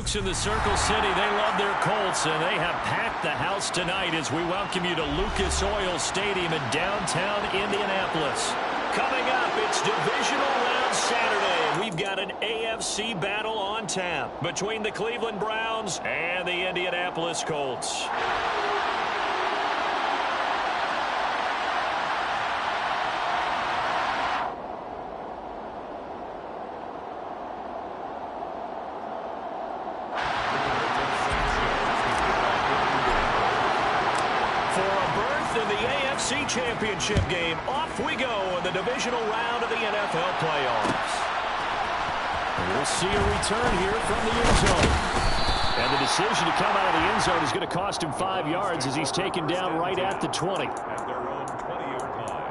folks in the Circle City, they love their Colts, and they have packed the house tonight as we welcome you to Lucas Oil Stadium in downtown Indianapolis. Coming up, it's Divisional Round Saturday. We've got an AFC battle on tap between the Cleveland Browns and the Indianapolis Colts. Championship game. Off we go in the divisional round of the NFL playoffs. And we'll see a return here from the end zone. And the decision to come out of the end zone is going to cost him 5 yards as he's taken down right at the 20. At their own 20-yard line.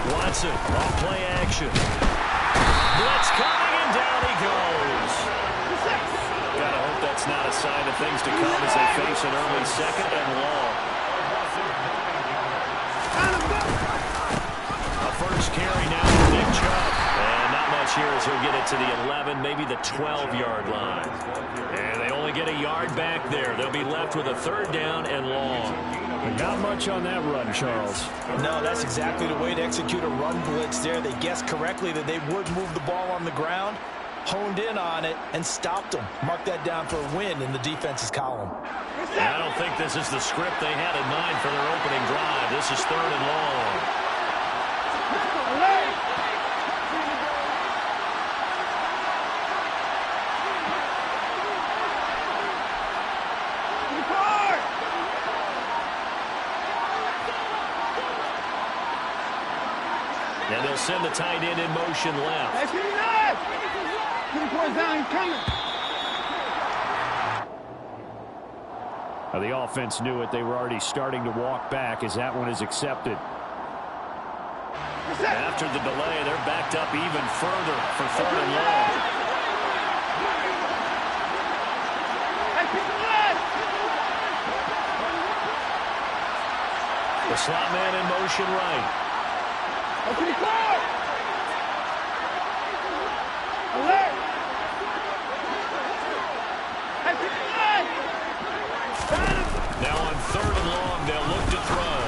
Watson, off play action. Blitz coming, and down he goes. Gotta hope that's not a sign of things to come as they face an early second and long. A first carry now for Nick Chubb. And not much here as he'll get it to the 11, maybe the 12-yard line. And they only get a yard back there. They'll be left with a third down and long. Not much on that run, Charles. No, that's exactly the way to execute a run blitz there. They guessed correctly that they would move the ball on the ground, honed in on it, and stopped them. Mark that down for a win in the defense's column. I don't think this is the script they had in mind for their opening drive. This is third and long. And they'll send the tight end in motion left. Now the offense knew it. They were already starting to walk back as that one is accepted. After the delay, they're backed up even further for third and long. The slot man in motion right. Now on third and long, they'll look to throw.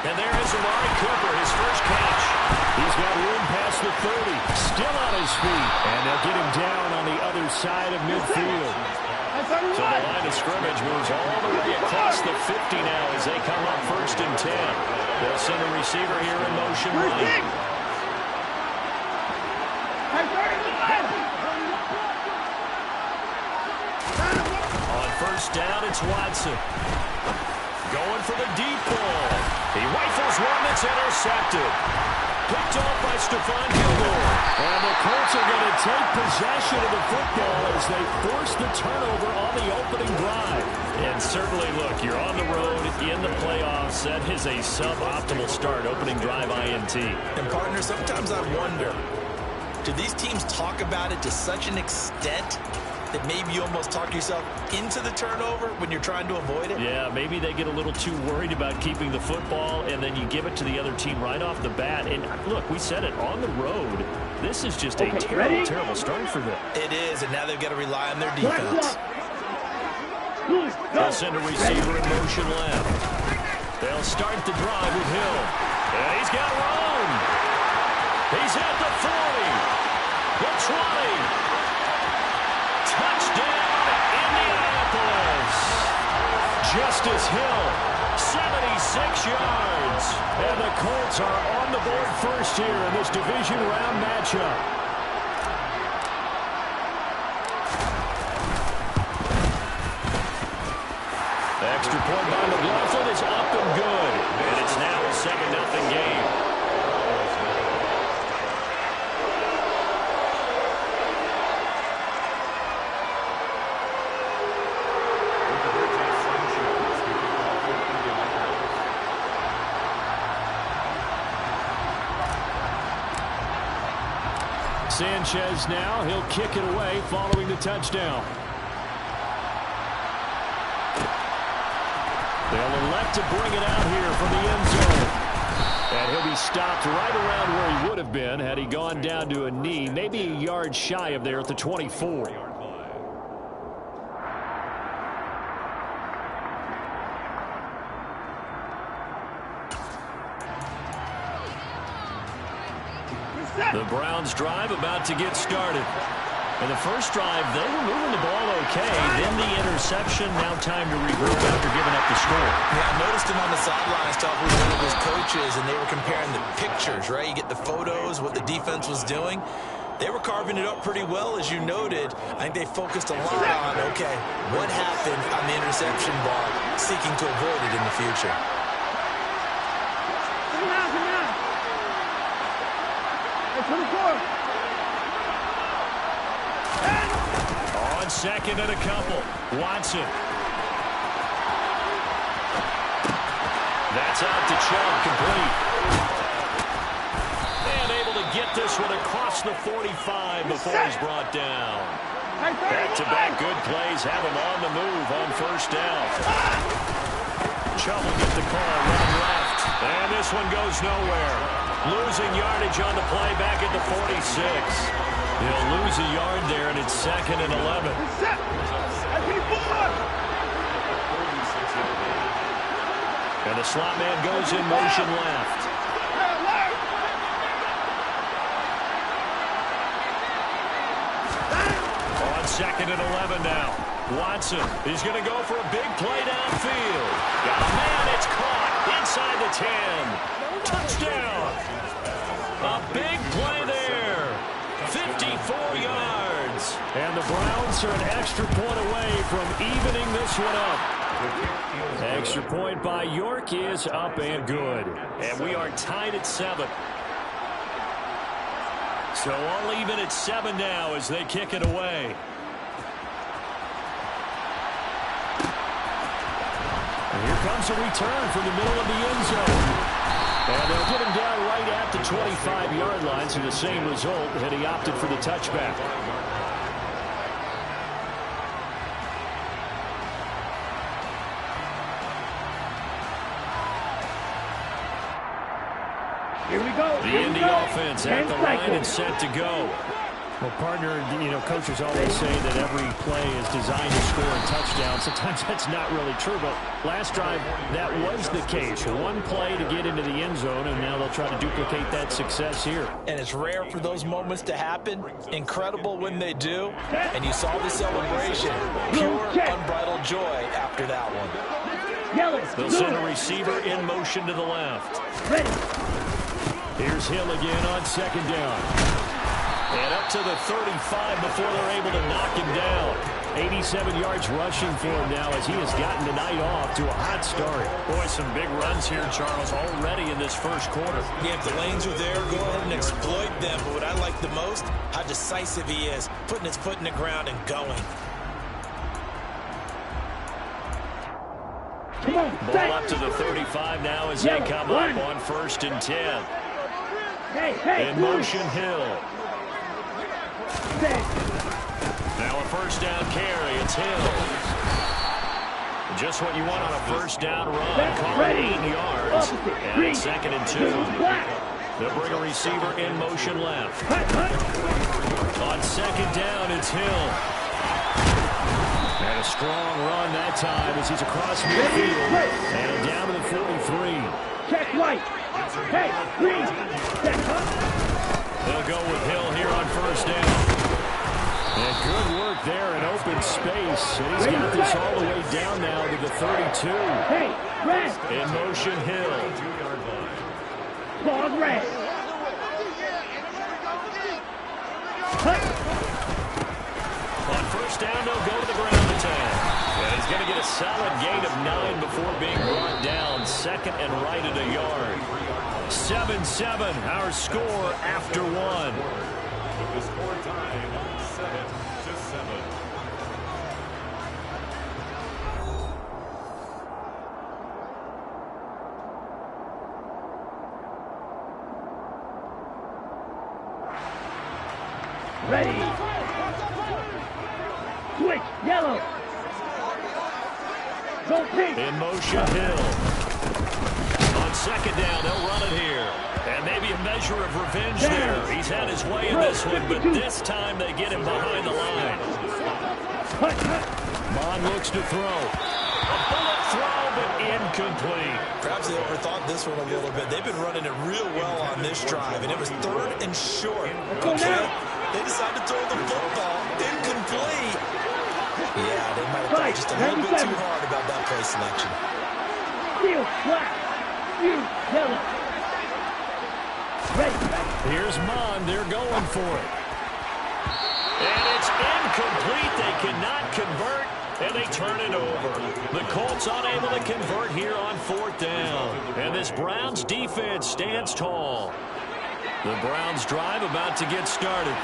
And there is Amari Cooper, his first catch. He's got room past the 30, still on his feet. And they'll get him down on the other side of midfield. So the line of scrimmage moves all the way across the 50 now as they come up first and 10. They'll send a receiver here in motion right. On first down, it's Watson. Going for the deep ball. He rifles one that's intercepted. Picked off by Stephon Gilmore. And the Colts are going to take possession of the football as they force the turnover on the opening drive. And certainly, look, you're on the road in the playoffs. That is a suboptimal start, opening drive INT. And, partner, sometimes I wonder, do these teams talk about it to such an extent that maybe you almost talk yourself into the turnover when you're trying to avoid it? Yeah, maybe they get a little too worried about keeping the football, and then you give it to the other team right off the bat. And look, we said it, on the road, this is just a terrible, terrible start for them. It is, and now they've got to rely on their defense. They'll send a receiver in motion left. They'll start the drive with Hill. And he's got room. He's at the 40, the 20. Touchdown, Indianapolis. Justice Hill, 76 yards. And the Colts are on the board first here in this division round matchup. The extra point by McLaughlin is up and good. And it's now a 7-0 game. Sanchez now. He'll kick it away following the touchdown. They'll elect to bring it out here from the end zone. And he'll be stopped right around where he would have been had he gone down to a knee, maybe a yard shy of there at the 24. The Browns drive about to get started. In the first drive, they were moving the ball okay. Then the interception, now time to regroup after giving up the score. Yeah, I noticed him on the sidelines talking with one of his coaches, and they were comparing the pictures, right? You get the photos, what the defense was doing. They were carving it up pretty well, as you noted. I think they focused a lot on, okay, what happened on the interception ball, seeking to avoid it in the future. On second and a couple. Watson. That's out to Chubb, complete. And able to get this one across the 45 before he's brought down. Back-to-back good plays have him on the move on first down. Chubb will get the call, run left. And this one goes nowhere. Losing yardage on the play back at the 46. He'll lose a yard there, and it's second and 11. And the slot man goes in motion left. On second and 11 now. Watson, he's going to go for a big play downfield. Oh, man, it's caught inside the 10. Touchdown. A big play there. 54 yards. And the Browns are an extra point away from evening this one up. Extra point by York is up and good. And we are tied at 7. So all even at 7 now as they kick it away. And here comes a return from the middle of the end zone. And they'll get him down right at the 25-yard line, so the same result had he opted for the touchback. Here we go. The Indy offense at the line and set to go. Well, partner, coaches always say that every play is designed to score a touchdown. Sometimes that's not really true, but last drive, that was the case. One play to get into the end zone, and now they'll try to duplicate that success here. And it's rare for those moments to happen. Incredible when they do. And you saw the celebration. Pure, unbridled joy after that one. They'll send a receiver in motion to the left. Here's Hill again on second down. And up to the 35 before they're able to knock him down. 87 yards rushing for him now as he has gotten the night off to a hot start. Boy, some big runs here, Charles, already in this first quarter. Yeah, if the lanes are there, go ahead and exploit them. But what I like the most, how decisive he is, putting his foot in the ground and going. Ball up to the 35 now as they come up on first and 10. In motion, Hill. Now a first down carry. It's Hill. Just what you want on a first down run. Call it 8 yards. And it's second and 2. They'll bring a receiver in motion left. On second down, it's Hill. And a strong run that time as he's across midfield. And down to the 43. Check right. Hey, green. They'll go with Hill here on first down. And good work there in open space. And he's got this all the way down now to the 32. Hey, red. In motion, Hill. Ball red. On first down, they'll go to the ground attack. And he's going to get a solid gain of 9 before being brought down. Second and right at a yard. 7-7, our score after 1. The score time, 7-7. Ready. Switch. Yellow. Go pink. In motion, Hill. On second down, they'll run it here. And maybe a measure of revenge there. He's had his way in this one, but this time they get him behind the line. Bond looks to throw. A bullet throw, but incomplete. Perhaps they overthought this one a little bit. They've been running it real well on this drive, and it was 3rd and short. Okay? They decided to throw the football. Incomplete. Yeah, they might have thought just a little bit too hard about that play selection. Field flat. You yellow. Ready. Here's Mon. They're going for it. And it's incomplete. They cannot convert, and they turn it over. The Colts unable to convert here on 4th down. And this Browns defense stands tall. The Browns drive about to get started.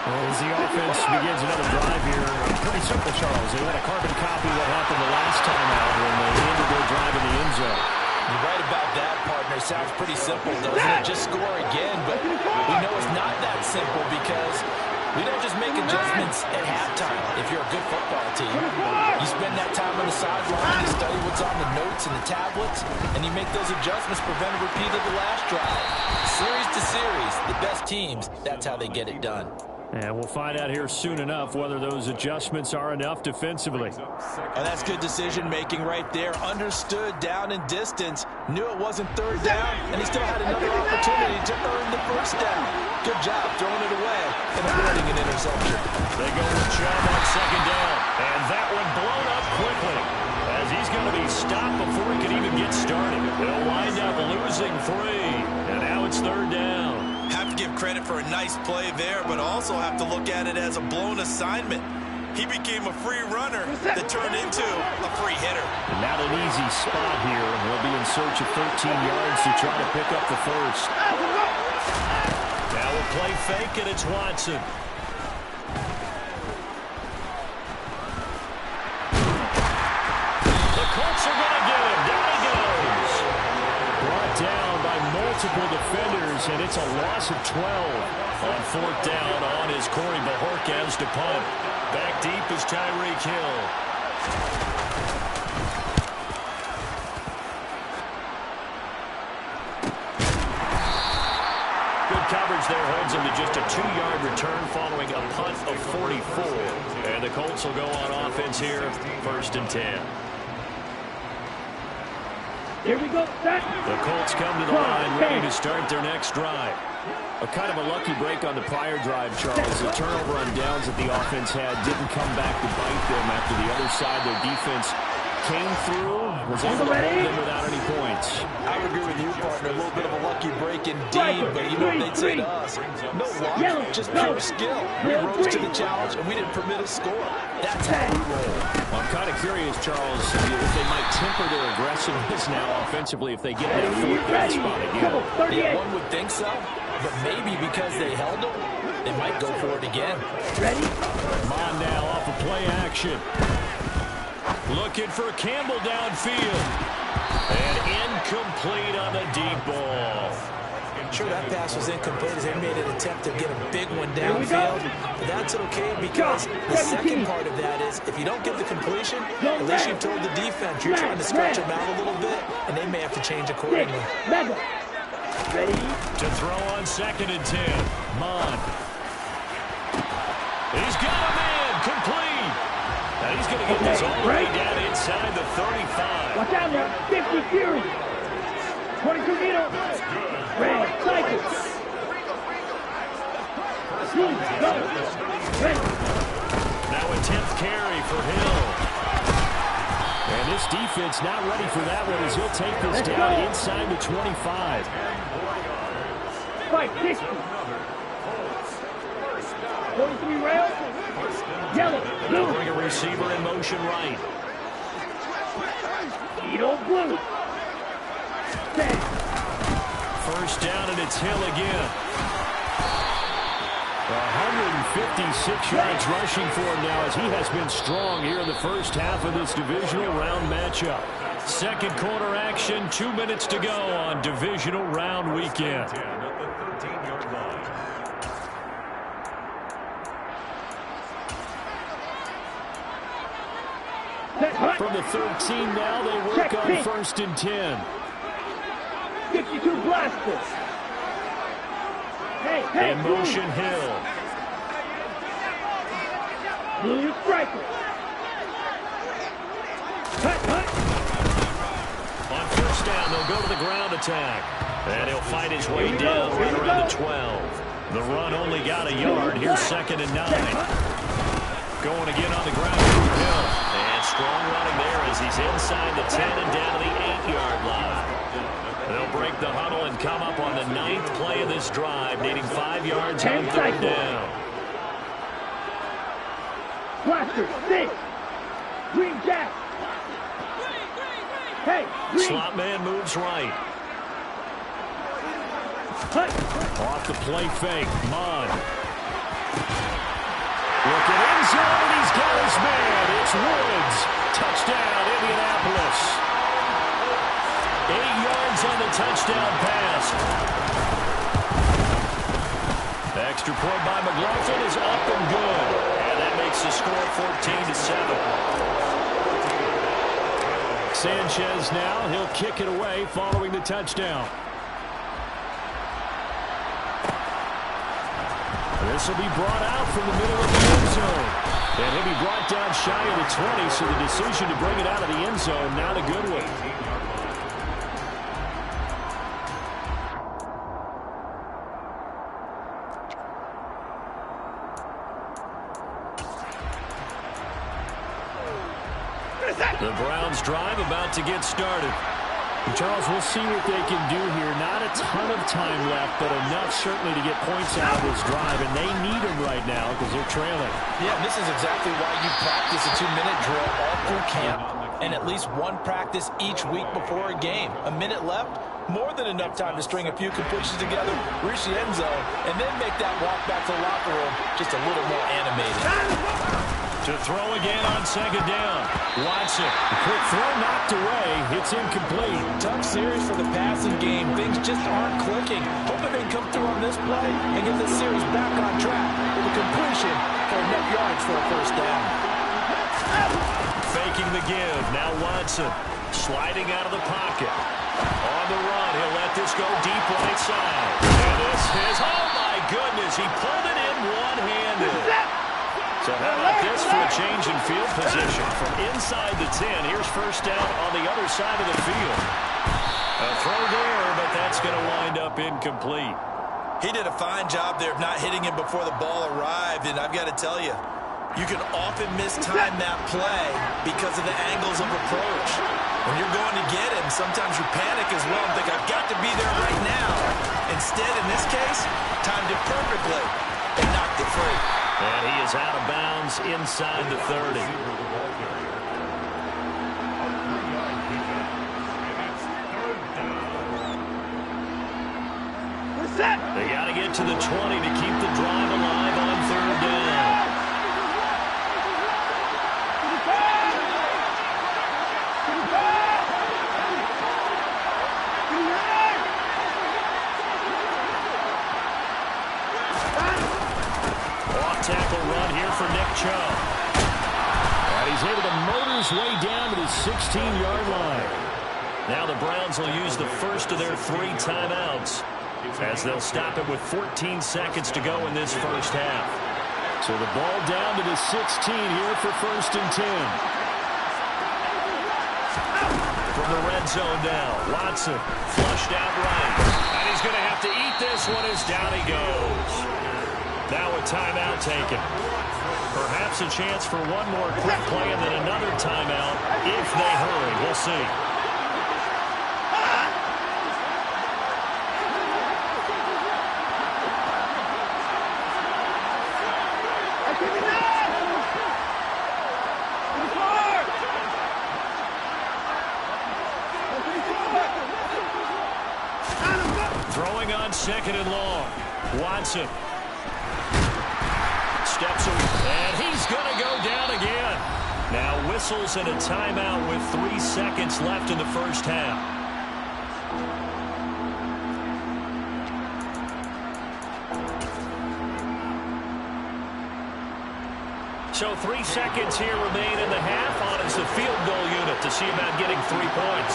As the offense begins another drive here, pretty simple, Charles. They let a carbon copy what happened the last time out when they ended their drive in the end zone. You're right about that, partner. Sounds pretty simple, doesn't it? Just score again, but we know it's not that simple because we don't just make adjustments at halftime. If you're a good football team, you spend that time on the sideline, you study what's on the notes and the tablets, and you make those adjustments, prevent a repeat of the last drive. Series to series, the best teams, that's how they get it done. And we'll find out here soon enough whether those adjustments are enough defensively. And that's good decision-making right there. Understood down and distance. Knew it wasn't 3rd down, and he still had another opportunity to earn the 1st down. Good job throwing it away and avoiding an interception. They go with Chubb on 2nd down. And that one blown up quickly as he's going to be stopped before he can even get started. They'll wind up losing 3. And now it's 3rd down. Have to give credit for a nice play there, but also have to look at it as a blown assignment. He became a free runner that turned into a free hitter. Not an easy spot here. They'll be in search of 13 yards to try to pick up the 1st. Now a play fake, and it's Watson. The Colts are going to get him. Down he goes. Brought down by multiple defenders, and it's a loss of 12. On 4th down, on is Corey Bajorquez to punt. Back deep is Tyreek Hill. Good coverage there holds him to just a 2-yard return following a punt of 44. And the Colts will go on offense here, 1st and 10. Here we go. Set. The Colts come to the line ready to start their next drive. A kind of a lucky break on the prior drive, Charles. The turnover on downs that the offense had didn't come back to bite them after the other side. Their defense came through, was able to hold them without any points. I would agree with you, partner. A little bit of a lucky break indeed, but you know what they'd say to us? No luck, just pure skill. We rose to the challenge, and we didn't permit a score. That's how we roll. Well, I'm kind of curious, Charles, if they might temper their aggressiveness now offensively if they get that 4th down spot again. Yeah, one would think so, but maybe because they held them, they might go for it again. Ready? Come on now, off of play action. Looking for Campbell downfield. And incomplete on the deep ball. Sure, that pass was incomplete as they made an attempt to get a big one downfield. But that's okay because the second part of that is if you don't get the completion, at least you've told the defense you're trying to stretch them out a little bit, and they may have to change accordingly. Ready? To throw on 2nd and 10. Mon. He's got him in. Complete. Now he's going to get this all the way down inside the 35. Watch out now. 50 Fury. 22 meter. Red. Cycle. Go. Ready. Now a 10th carry for Hill. And this defense not ready for that one as he'll take this down inside the 25. 560. 43 rail. Yellow. They'll Blue. bring a receiver in motion right. Edo blue. 10. 1st down, and it's Hill again. 156 yards rushing for him now as he has been strong here in the first half of this divisional round matchup. 2nd quarter action, 2 minutes to go on divisional round weekend. From the 13 now, they work on 1st and 10. 52 blaster. Hey, in motion, Hill. Blue, your striker. On 1st down, they'll go to the ground attack. And he'll fight his way down right around the 12. The run only got a yard. Here's 2nd and 9. Going again on the ground through Hill. And strong running there as he's inside the 10 and down to the 8-yard line. They'll break the huddle and come up on the 9th play of this drive, needing 5 yards on 3rd down. Blaster, 6. Green Jack. Hey, green. Slot man moves right. Off the play fake, Mon. Looking in zone, he's got his man. It's Woods. Touchdown, Indianapolis. 8 yards on the touchdown pass. The extra point by McLaughlin is up and good. And that makes the score 14-7. Sanchez now, he'll kick it away following the touchdown. This will be brought out from the middle of the end zone. And he'll be brought down shy of the 20, so the decision to bring it out of the end zone, not a good one. The Browns drive about to get started. Charles, we'll see what they can do here. Not a ton of time left, but enough certainly to get points out of this drive, and they need them right now because they're trailing. Yeah, this is exactly why you practice a 2-minute drill all through camp and at least one practice each week before a game. A minute left, more than enough time to string a few completions together, reach the end zone, and then make that walk back to the locker room just a little more animated. To throw again on 2nd down. Watson. The quick throw knocked away. It's incomplete. Tough series for the passing game. Things just aren't clicking. Hoping they can come through on this play and get this series back on track with a completion for enough yards for a 1st down. Faking the give. Now Watson. Sliding out of the pocket. On the run. He'll let this go deep right side. And this is, oh my goodness, he pulled it in one-handed. So how about this for a change in field position? From inside the 10, here's 1st down on the other side of the field. A throw there, but that's going to wind up incomplete. He did a fine job there of not hitting him before the ball arrived, and I've got to tell you, you can often mistime that play because of the angles of approach. When you're going to get him, sometimes you panic as well and think, I've got to be there right now. Instead, in this case, timed it perfectly and knocked it free. And he is out of bounds inside the 30. They got to get to the 20 to keep the drive alive on 3rd down. Tackle run here for Nick Chubb. And he's able to motor his way down to the 16-yard line. Now the Browns will use the first of their 3 timeouts as they'll stop it with 14 seconds to go in this 1st half. So the ball down to the 16 here for 1st and 10. From the red zone now, Watson flushed out right. And he's going to have to eat this one as down he goes. Now a timeout taken. Perhaps a chance for one more quick play and then another timeout if they hurry. We'll see. Throwing on 2nd and long. Watson. Steps away, and he's going to go down again. Now whistles and a timeout with 3 seconds left in the 1st half. So 3 seconds here remain in the half. On is the field goal unit to see about getting 3 points.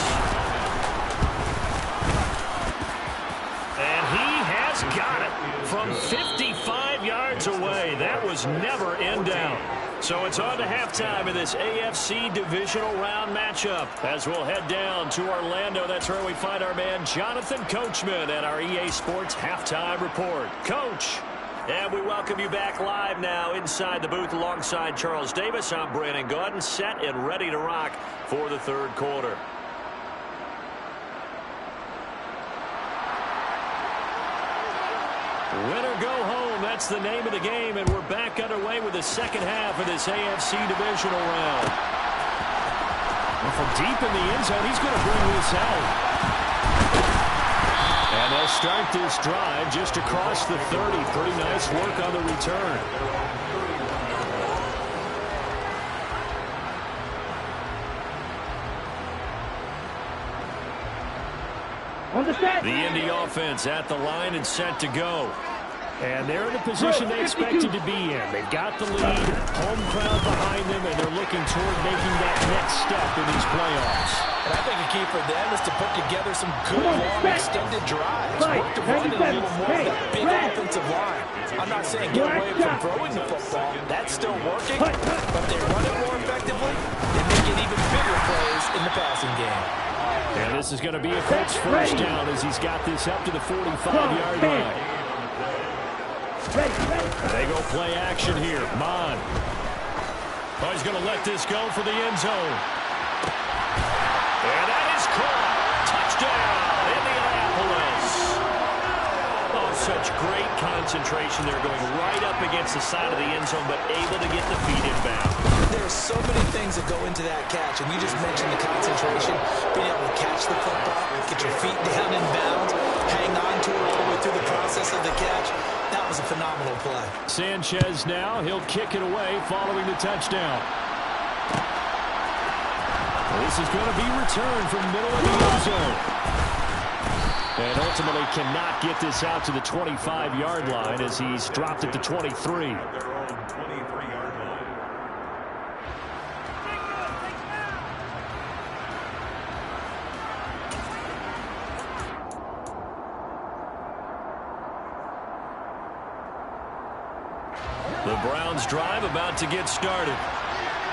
And he has got it from 55 yards away. That was never in doubt. So it's on to halftime in this AFC divisional round matchup. As we'll head down to Orlando, that's where we find our man Jonathan Coachman at our EA Sports Halftime Report. Coach. And we welcome you back live now inside the booth alongside Charles Davis. I'm Brandon Gaudin, set and ready to rock for the third quarter. Winner go home, that's the name of the game, and we're back underway with the second half of this AFC divisional round. And from deep in the end zone, he's going to bring this out. And they'll start this drive just across the 30. Pretty nice work on the return. The Indy offense at the line and set to go. And they're in the position they expected to be in. They've got the lead, home crowd behind them, and they're looking toward making that next step in these playoffs. And I think a key for them is to put together some good, long, extended drives. Work to run it a little more with that big offensive line. I'm not saying get away from throwing the football. That's still working. But they run it more effectively, they make it even bigger plays in the passing game. And this is going to be a quick first down as he's got this up to the 45-yard line. They go play action here. Mon. Oh, he's going to let this go for the end zone. And that is caught. Touchdown, Indianapolis. Oh, such great concentration. They're going right up against the side of the end zone, but able to get the feet inbound. There's so many things that go into that catch, and you just mentioned the concentration, being able to catch the football, get your feet down in bounds, hang on to it all the way through the process of the catch. That was a phenomenal play. Sanchez now, he'll kick it away following the touchdown. This is going to be returned from middle of the end zone. And ultimately cannot get this out to the 25-yard line as he's dropped at the 23. The Browns drive about to get started.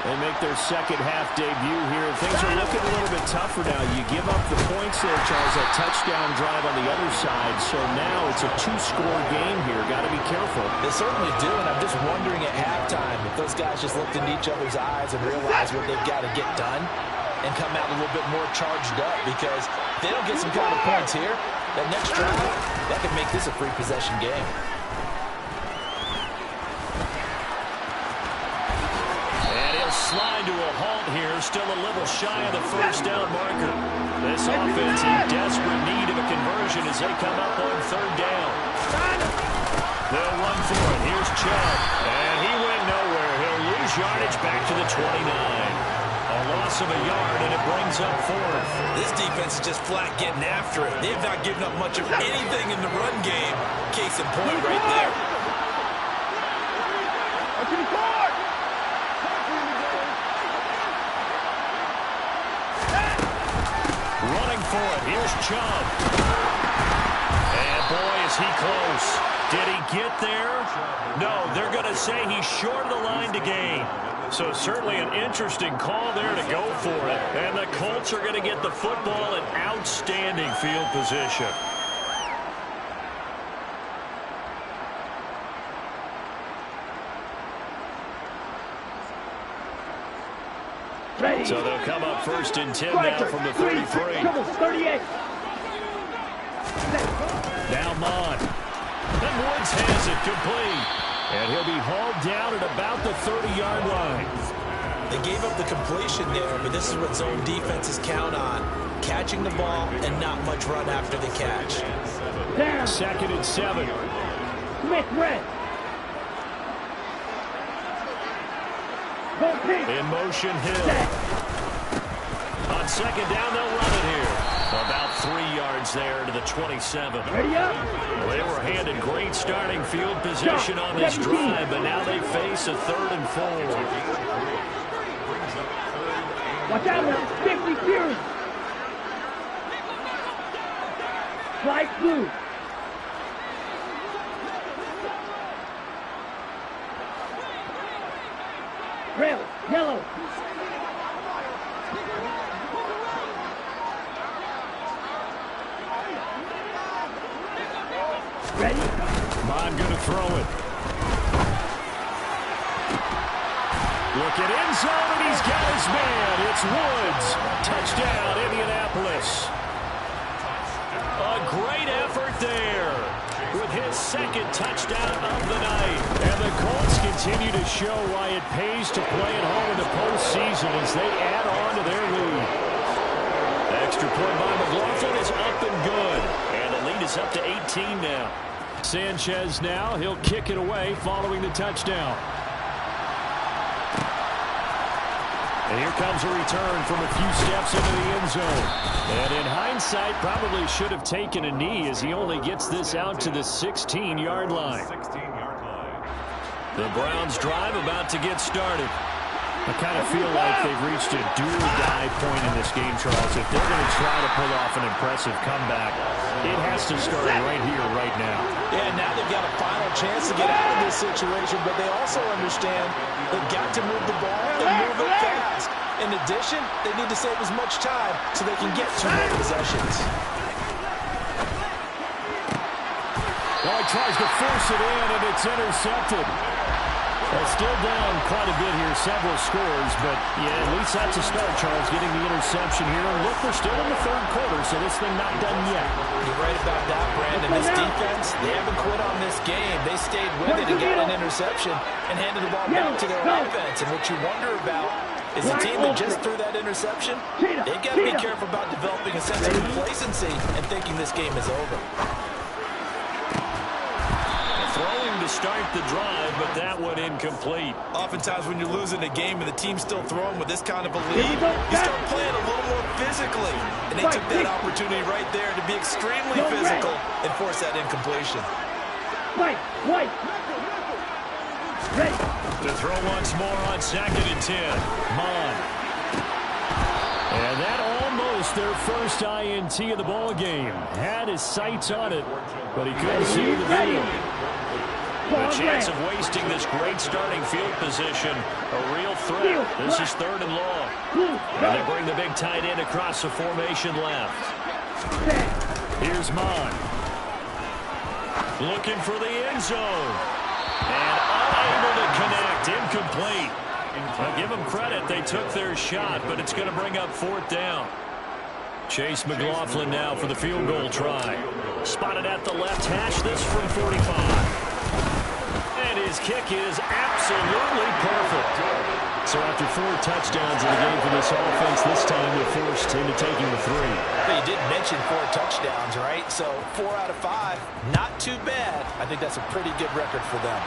They make their second half debut here. Things are looking a little bit tougher now. You give up the points there, Charles, that touchdown drive on the other side. So now it's a 2-score game here. Got to be careful. They certainly do, and I'm just wondering at halftime if those guys just looked into each other's eyes and realized what they've got to get done and come out a little bit more charged up, because if they don't get some kind of points here, that next drive, that could make this a free possession game. Slide to a halt here, still a little shy of the first down marker. This offense in desperate need of a conversion as they come up on third down. They'll run for it. Here's Chubb, and he went nowhere. He'll lose yardage back to the 29. A loss of a yard, and it brings up fourth. This defense is just flat getting after it. They have not given up much of anything in the run game. Case in point right there. Running for it. Here's Chubb. And boy, is he close. Did he get there? No, they're going to say he's short of the line to gain. So certainly an interesting call there to go for it. And the Colts are going to get the football in outstanding field position. So they'll come up first and 10 now from the 33. Now Mon. And Woods has it complete. And he'll be hauled down at about the 30-yard line. They gave up the completion there, but this is what zone defenses count on. Catching the ball and not much run after the catch. Second and 7. In motion, Hill. On second down, they'll run it here. About 3 yards yards there to the 27. Ready up. They were handed great starting field position on this drive, but now they face a 3rd and 4. Watch out now. 50 series. Flight blue. Red, yellow. Ready? Mon going to throw it. Look at end zone, and he's got his man. It's Woods. Touchdown, Indianapolis. A great effort there with his 2nd touchdown of the night. And the Colts continue to show why it pays to play at home in the postseason as they add on to their lead. Extra point by McLaughlin is up and good. And the lead is up to 18 now. Sanchez now, he'll kick it away following the touchdown. And here comes a return from a few steps into the end zone. And in hindsight, probably should have taken a knee as he only gets this out to the 16-yard line. 16-yard line. The Browns drive about to get started. I kind of feel like they've reached a do-or-die point in this game, Charles. If they're going to try to pull off an impressive comeback, it has to start right here, right now. Yeah, now they've got a final chance to get out of this situation, but they also understand they've got to move the ball and move it fast. In addition, they need to save as much time so they can get 2 more possessions. Well, he tries to force it in, and it's intercepted. Well, still down quite a bit here, several scores, but yeah, at least that's a start, Charles, getting the interception here. And look, we're still in the 3rd quarter, so this thing not done yet. You're right about that, Brandon. This defense, they haven't quit on this game. They stayed with it and got an interception and handed the ball back to their offense. And what you wonder about is a team that just threw that interception, they've got to be careful about developing a sense of complacency and thinking this game is over. Throwing to start the drive, but that one incomplete. Oftentimes when you're losing a game and the team's still throwing with this kind of a lead, you start playing a little more physically. And they took that opportunity right there to be extremely physical and force that incompletion. White. Ready. To throw once more on 2nd and 10. Mon. And that almost their first INT of the ball game. Had his sights on it, but he couldn't see the field. The chance of wasting this great starting field position, a real threat. This is 3rd and long. And they bring the big tight end across the formation left. Here's Mon. Looking for the end zone. And unable to connect. Incomplete. I'll give them credit. They took their shot, but it's going to bring up 4th down. Chase McLaughlin now for the field goal try. Spotted at the left hash. This from 45. And his kick is absolutely perfect. So after 4 touchdowns in the game for this offense, this time they're forced into taking the 3. But you did mention 4 touchdowns, right? So 4 out of 5, not too bad. I think that's a pretty good record for them.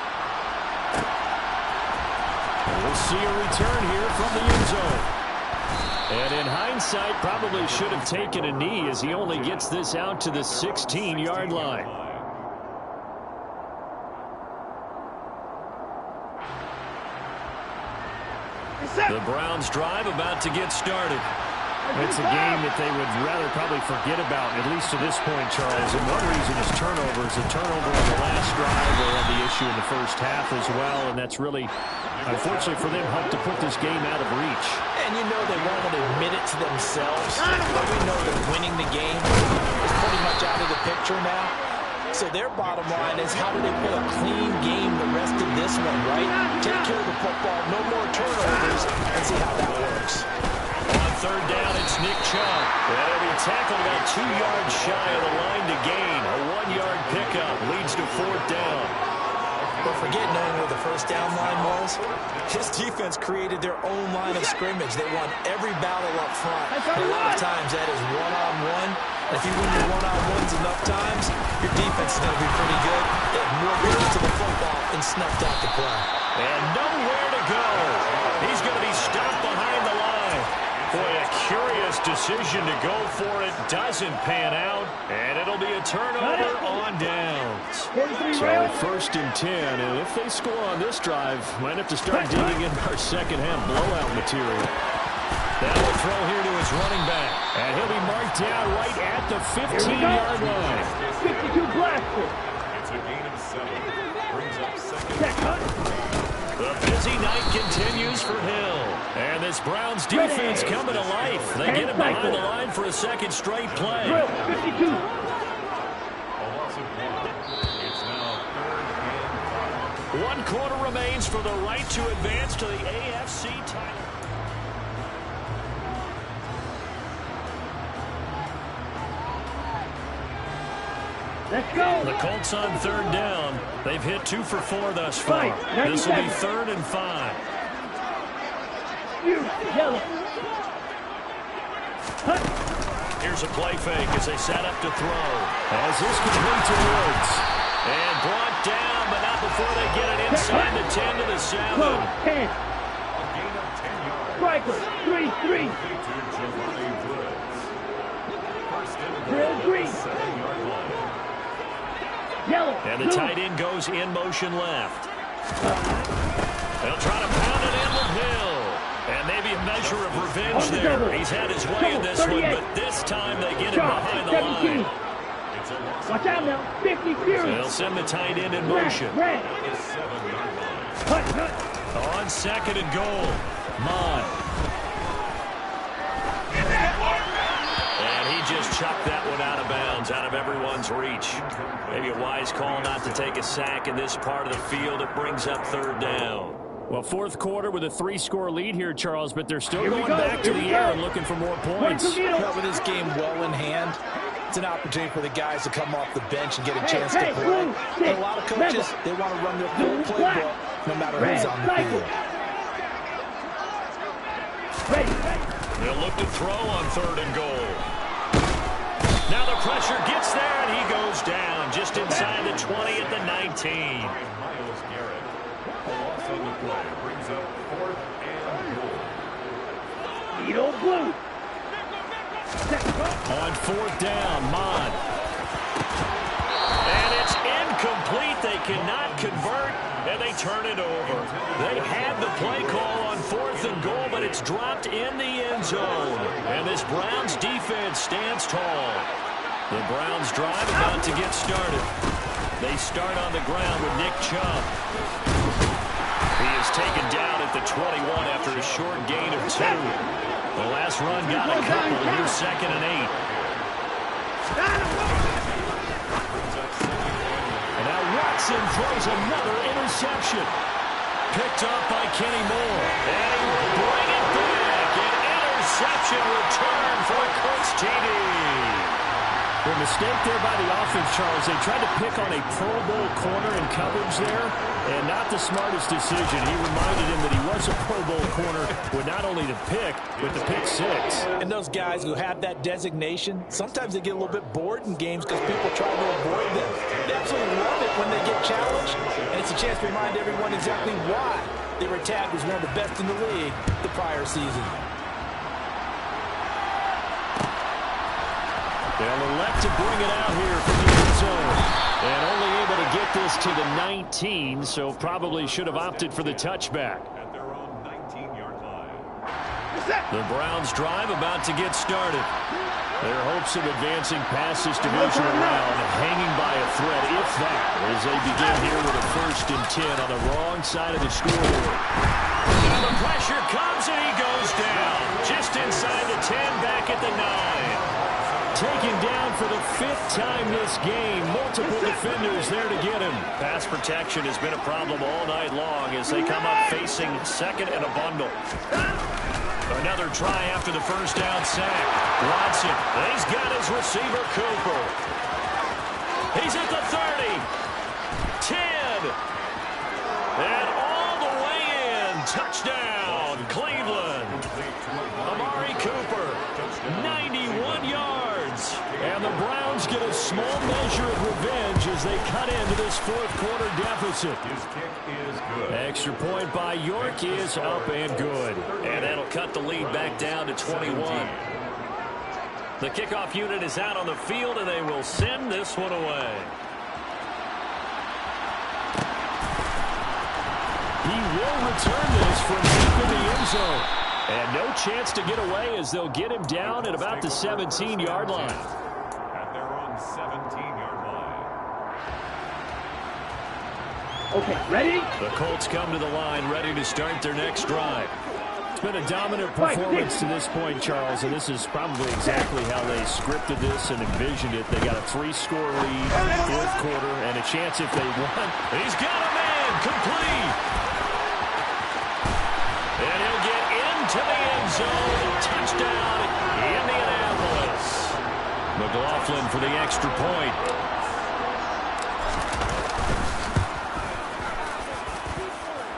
We'll see a return here from the end zone. And in hindsight, probably should have taken a knee as he only gets this out to the 16-yard line. The Browns drive about to get started. It's a game that they would rather probably forget about, at least to this point, Charles. And one reason is turnovers. A turnover on the last drive, they had the issue in the first half as well, and that's really, unfortunately for them, helped to put this game out of reach. And you know they won't admit it to themselves, but we know that winning the game is pretty much out of the picture now. So their bottom line is, how do they play a clean game the rest of this one, right? Take care of the football, no more turnovers, and see how that works. On 3rd down, it's Nick Chubb. And he tackled about 2 yards shy of the line to gain. A 1-yard pickup leads to 4th down. But forget knowing where the first down line was. His defense created their own line of scrimmage. They won every battle up front. And a lot of times that is one-on-one. And if you win your one-on-ones enough times, your defense is going to be pretty good. They have more people to the football and snuffed out the play. And nowhere to go. He's going to be stopped behind the line. Boy, a curious decision to go for it. Doesn't pan out, and it'll be a turnover on downs. So 1st and 10, and if they score on this drive, might have to start digging into our second-half blowout material. That will throw here to his running back. And he'll be marked down right at the 15-yard line. 52 blaster. It's a gain of 7. Brings up second. The busy night continues for Hill. And this Browns defense coming to life. They get him behind the line for a second straight play. 52. A loss of 1. It's now 3rd and 5. 1 quarter remains for the right to advance to the AFC title. Let's go. The Colts on 3rd down. They've hit 2 for 4 thus far. This will be 3rd and 5. Yellow. Here's a play fake as they set up to throw. As this complete to Woods. And brought down, but not before they get it inside the 10 to the 7. Close. 10. A gain of 10 yards. Striker. 3-3. To Giovanni Woods. First and Drill goal. green. 7-yard line. Yellow. And the tight end goes in motion left. They'll try to pound it in with Hill. And maybe a measure of revenge there. He's had his way in this one, but this time they get him behind the line. It's a loss of Watch out now. 50 So Fury. they'll send the tight end in motion. Red. the 7-yard line. Hut. On 2nd and goal, Mon. And he just chucked that one out of bounds, out of everyone's reach. Maybe a wise call not to take a sack in this part of the field. It brings up 3rd down. Well, 4th quarter with a 3-score lead here, Charles, but they're still Here we going go, back to here the we air go. and looking for more points. Well, with this game well in hand, it's an opportunity for the guys to come off the bench and get a chance to play. blue, And a lot of coaches, they want to run their full playbook no matter who's on the field. Ready. They'll look to throw on 3rd and goal. Now the pressure gets there, and he goes down just inside the 20 at the 19. Myles Garrett. A loss on the play. Brings up 4th and goal. Needle blue. On 4th down, Mon. And it's incomplete. They cannot convert, and they turn it over. They had the play call on 4th and goal, but it's dropped in the end zone. And this Browns defense stands tall. The Browns drive about to get started. They start on the ground with Nick Chubb. He is taken down at the 21 after a short gain of 2. The last run got a couple. Here's 2nd and 8. And now Watson throws another interception. Picked up by Kenny Moore. And he will bring it back. An interception return for Coach TD. The mistake there by the offense, Charles. They tried to pick on a Pro Bowl corner in coverage there, and not the smartest decision. He reminded him that he was a Pro Bowl corner with not only the pick, but the pick 6. And those guys who have that designation, sometimes they get a little bit bored in games because people try to avoid them. They absolutely love it when they get challenged, and it's a chance to remind everyone exactly why they were tagged as one of the best in the league the prior season. They'll elect to bring it out here from the end zone. And only able to get this to the 19, so probably should have opted for the touchback. At their own 19-yard line. The Browns drive about to get started. Their hopes of advancing past this divisional round hanging by a thread, if that, as they begin here with a 1st and 10 on the wrong side of the scoreboard. And the pressure comes, and he goes down. Just inside the 10, back at the 9. Taken down for the 5th time this game. Multiple defenders there to get him. Pass protection has been a problem all night long as they come up facing 2nd and a bundle. Another try after the 1st down sack. Watson, he's got his receiver Cooper. He's at the 30. 10. And all the way in. Touchdown, Cleveland. Amari Cooper, 91 yards. And the Browns get a small measure of revenge as they cut into this fourth quarter deficit. His kick is good. Extra point by York is up and good. And that'll cut the lead back down to 21. The kickoff unit is out on the field, and they will send this one away. He will return this from deep in the end zone. And no chance to get away as they'll get him down at about the 17-yard line. At their own 17-yard line. Okay, ready? The Colts come to the line, ready to start their next drive. It's been a dominant performance to this point, Charles, and this is probably exactly how they scripted this and envisioned it. They got a 3-score lead, fourth quarter, and a chance if they won. He's got a man complete. And he'll get into the end zone. Touchdown, Indianapolis. McLaughlin for the extra point.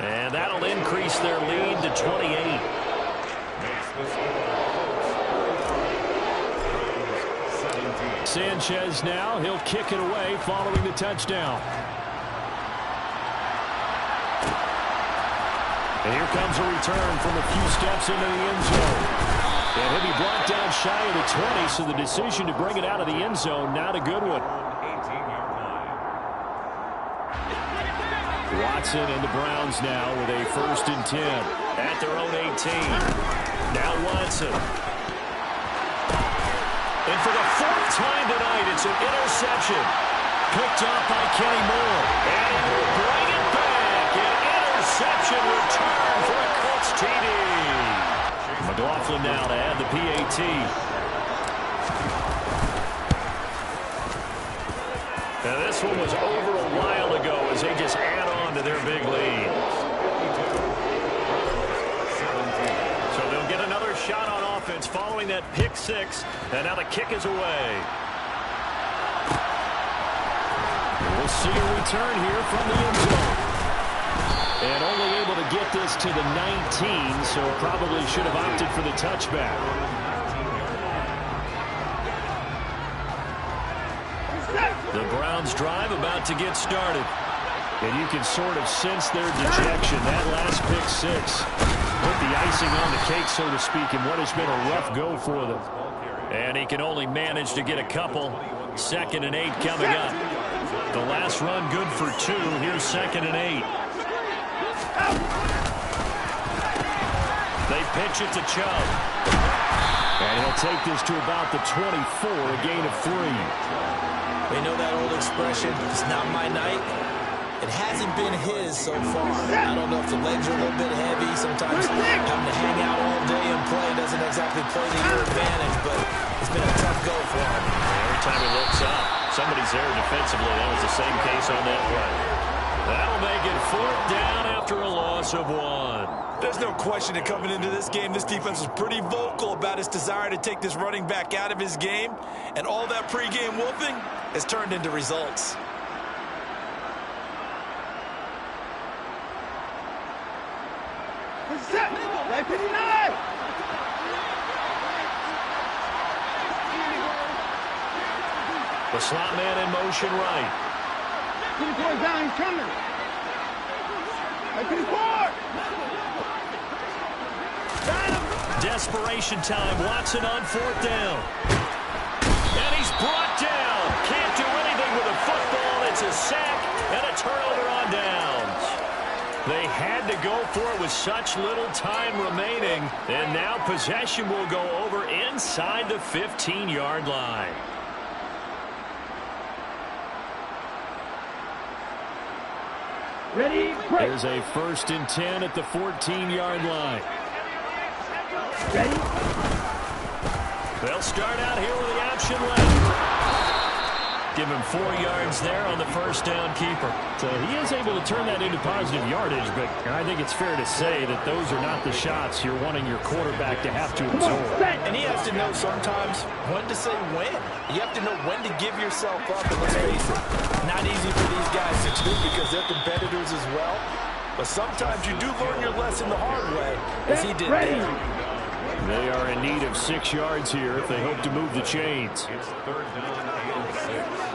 And that'll increase their lead to 28. Sanchez now, he'll kick it away following the touchdown. And here comes a return from a few steps into the end zone. And he'll be brought down shy of the 20, so the decision to bring it out of the end zone, not a good one. Watson and the Browns now with a 1st and 10. At their own 18. Now Watson. And for the 4th time tonight, it's an interception. Picked off by Kenny Moore. And he will bring it back. An interception return for a Colts TD. McLaughlin now to add the PAT. Now this one was over a while ago as they just add on to their big lead. So they'll get another shot on offense following that pick 6. And now the kick is away. We'll see a return here from the end zone. And only able to get this to the 19, so probably should have opted for the touchback. The Browns drive about to get started. And you can sort of sense their dejection. That last pick 6 put the icing on the cake, so to speak, in what has been a rough go for them. And he can only manage to get a couple. 2nd and 8 coming up. The last run good for 2. Here's 2nd and 8. They pitch it to Chubb. And he'll take this to about the 24, a gain of 3. They know that old expression, it's not my night. It hasn't been his so far. I don't know if the legs are a little bit heavy. Sometimes having to hang out all day and play doesn't exactly play to your advantage, but it's been a tough go for him. Every time he looks up, somebody's there defensively. That was the same case on that play. That'll make it 4th down after a loss of 1. There's no question that coming into this game, this defense was pretty vocal about its desire to take this running back out of his game, and all that pregame whooping has turned into results. Right 59! The slot man in motion right. 54 down, he's coming. Right 54! Desperation time. Watson on 4th down. And he's brought down. Can't do anything with a football. It's a sack and a turnover on downs. They had to go for it with such little time remaining. And now possession will go over inside the 15-yard line. Ready, break. Here's a 1st and 10 at the 14-yard line. Ready? They'll start out here with the option left. Give him 4 yards there on the 1st down keeper. So he is able to turn that into positive yardage, but I think it's fair to say that those are not the shots you're wanting your quarterback to have to absorb. And he has to know sometimes when to say when. You have to know when to give yourself up, and let's face it, not easy for these guys to do because they're competitors as well. But sometimes you do learn your lesson the hard way, as he did there. They are in need of 6 yards here if they hope to move the chains. It's 3rd down and 6.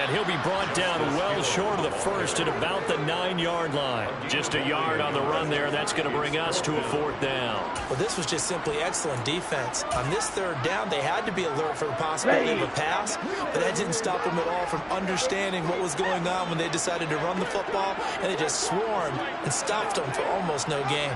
And he'll be brought down well short of the first at about the 9-yard line. Just a yard on the run there. That's going to bring us to a 4th down. Well, this was just simply excellent defense. On this 3rd down, they had to be alert for the possibility of a pass, but that didn't stop them at all from understanding what was going on when they decided to run the football, and they just swarmed and stopped them for almost no gain.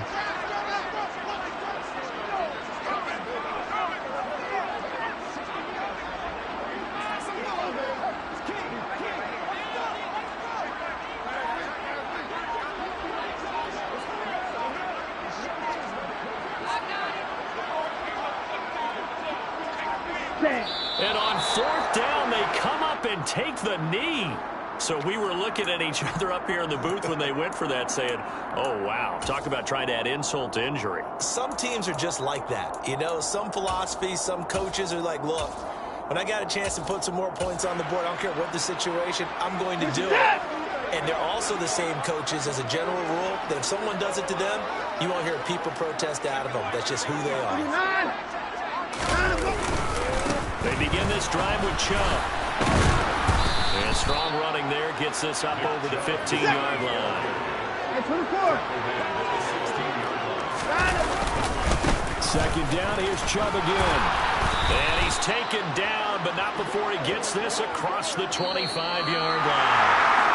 And on 4th down, they come up and take the knee. So we were looking at each other up here in the booth when they went for that saying, oh, wow, talk about trying to add insult to injury. Some teams are just like that. You know, some philosophies, some coaches are like, look, when I got a chance to put some more points on the board, I don't care what the situation, I'm going to do it. And they're also the same coaches as a general rule that if someone does it to them, you won't hear people protest out of them. That's just who they are. They begin this drive with Chubb. And strong running there gets us up over the 15-yard line. 2nd down, here's Chubb again. And he's taken down, but not before he gets this across the 25-yard line.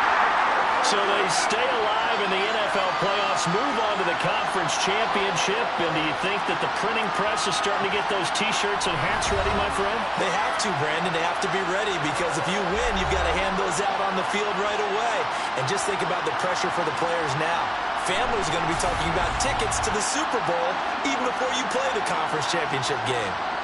So they stay alive in the NFL playoffs, move on to the conference championship. And do you think that the printing press is starting to get those T-shirts and hats ready, my friend? They have to, Brandon. They have to be ready because if you win, you've got to hand those out on the field right away. And just think about the pressure for the players now. Families are going to be talking about tickets to the Super Bowl even before you play the conference championship game.